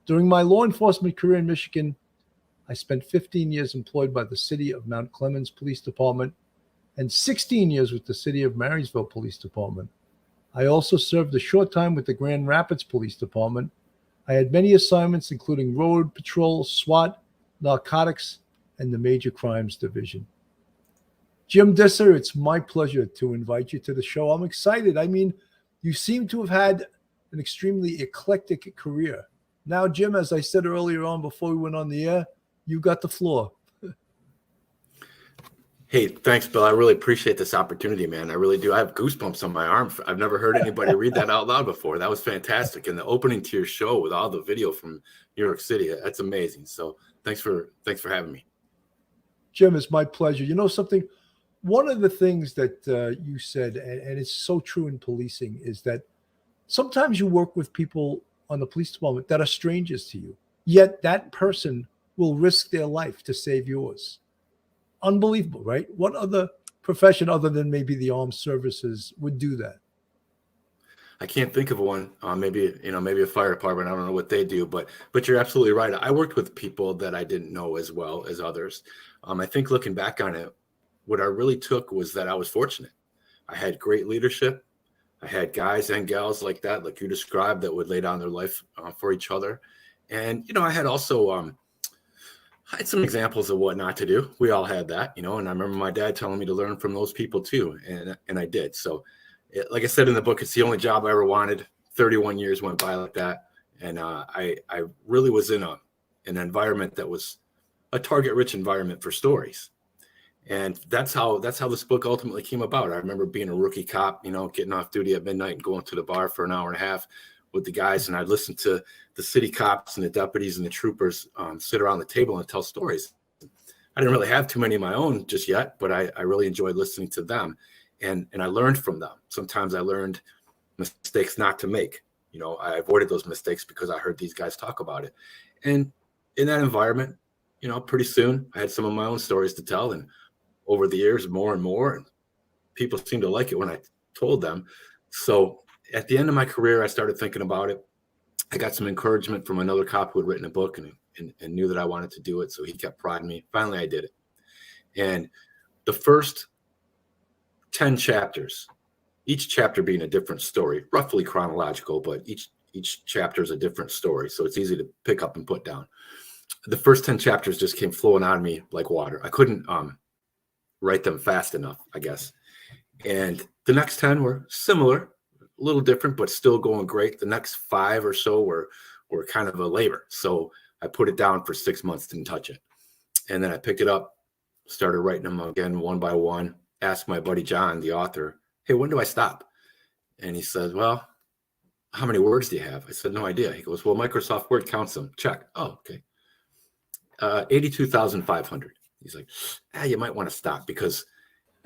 During my law enforcement career in Michigan, I spent 15 years employed by the City of Mount Clemens Police Department and 16 years with the City of Marysville Police Department. I also served a short time with the Grand Rapids Police Department. I had many assignments, including road patrol, SWAT, narcotics, and the Major Crimes Division. Jim Disser, it's my pleasure to invite you to the show. I'm excited. I mean, you seem to have had an extremely eclectic career. Now, Jim, as I said earlier on before we went on the air, you got the floor. Hey, thanks, Bill. I really appreciate this opportunity, man. I really do. I have goosebumps on my arm. I've never heard anybody read that out loud before. That was fantastic. And the opening to your show with all the video from New York City, that's amazing. So thanks for having me. Jim, it's my pleasure. You know something? One of the things that you said, and it's so true in policing, is that sometimes you work with people on the police department that are strangers to you, yet that person will risk their life to save yours. Unbelievable, right? What other profession other than maybe the armed services would do that? I can't think of one. Maybe a fire department. I don't know what they do, but you're absolutely right. I worked with people that I didn't know as well as others. I think looking back on it, what I really took was that I was fortunate. I had great leadership. I had guys and gals like that, like you described, that would lay down their life for each other. And, I had also, I had some examples of what not to do. We all had that, and I remember my dad telling me to learn from those people too. And I did. So like I said in the book, it's the only job I ever wanted. 31 years went by like that. And I really was in an environment that was a target-rich environment for stories. And that's how this book ultimately came about. I remember being a rookie cop, getting off duty at midnight and going to the bar for an hour and a half with the guys. And I'd listen to the city cops and the deputies and the troopers sit around the table and tell stories. I didn't really have too many of my own just yet, but I really enjoyed listening to them. And I learned from them. Sometimes I learned mistakes not to make. I avoided those mistakes because I heard these guys talk about it. And in that environment, pretty soon I had some of my own stories to tell. And over the years, more and more, and people seemed to like it when I told them. So at the end of my career, I started thinking about it. I got some encouragement from another cop who had written a book and knew that I wanted to do it. So he kept prodding me. Finally, I did it. And the first 10 chapters, each chapter being a different story, roughly chronological, but each chapter is a different story. So it's easy to pick up and put down. The first 10 chapters just came flowing out of me like water. I couldn't write them fast enough, I guess. And the next 10 were similar, a little different, but still going great. The next 5 or so were kind of a labor. So I put it down for 6 months, didn't touch it. And then I picked it up, started writing them again one by one, asked my buddy John, the author, hey, when do I stop? And he says, well, how many words do you have? I said, no idea. He goes, well, Microsoft Word counts them. Check. Oh, okay. 82,500. He's like, you might want to stop because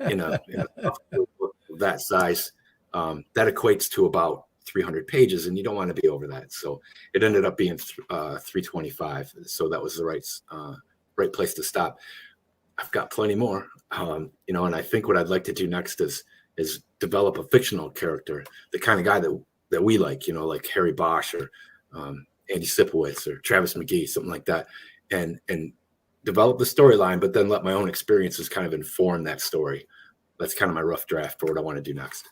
in a book of that size, that equates to about 300 pages, and you don't want to be over that. So it ended up being 325. So that was the right place to stop. I've got plenty more, and I think what I'd like to do next is develop a character, the kind of guy that we like, like Harry Bosch or Andy Sipowicz or Travis McGee, something like that, and develop the storyline, but then let my own experiences kind of inform that story. That's kind of my rough draft for what I want to do next.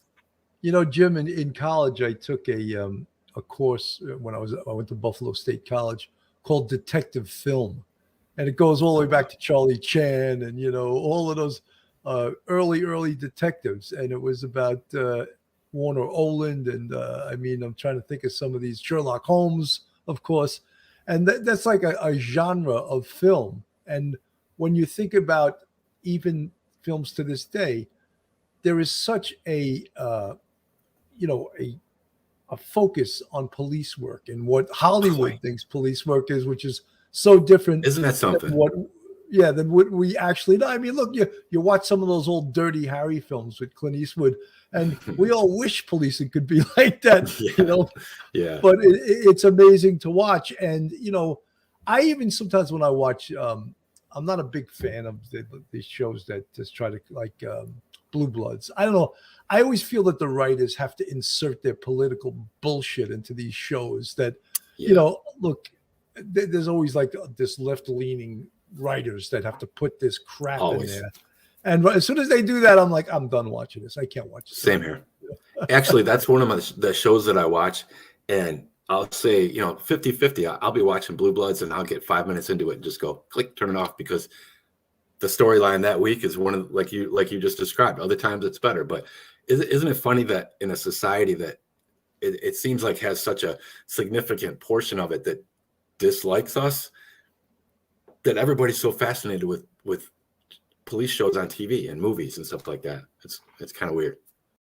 Jim, in college, I took a course when I went to Buffalo State College called Detective Film. And it goes all the way back to Charlie Chan and, all of those early detectives. And it was about Warner Oland. And I'm trying to think of some of these, Sherlock Holmes, of course. And that's like a genre of film. And when you think about even films to this day, there is such a focus on police work and what Hollywood thinks police work is, which is so different. Isn't that something? Than what we actually know. Look, you watch some of those old Dirty Harry films with Clint Eastwood, and we all wish policing could be like that, Yeah. But it's amazing to watch. And, I even sometimes when I watch, I'm not a big fan of these shows that just try to Blue Bloods. I don't know. I always feel that the writers have to insert their political bullshit into these shows that, look, there's always like this left-leaning writers that have to put this crap Always. in there. And as soon as they do that, I'm like, I'm done watching this. I can't watch this. Same here. Actually, that's one of the shows that I watch, and I'll say, 50-50. I'll be watching Blue Bloods and I'll get 5 minutes into it and just go click, turn it off, because the storyline that week is one of, like you just described. Other times it's better. But isn't it funny that in a society that it seems like has such a significant portion of it that dislikes us, that everybody's so fascinated with police shows on TV and movies and stuff like that? It's kind of weird.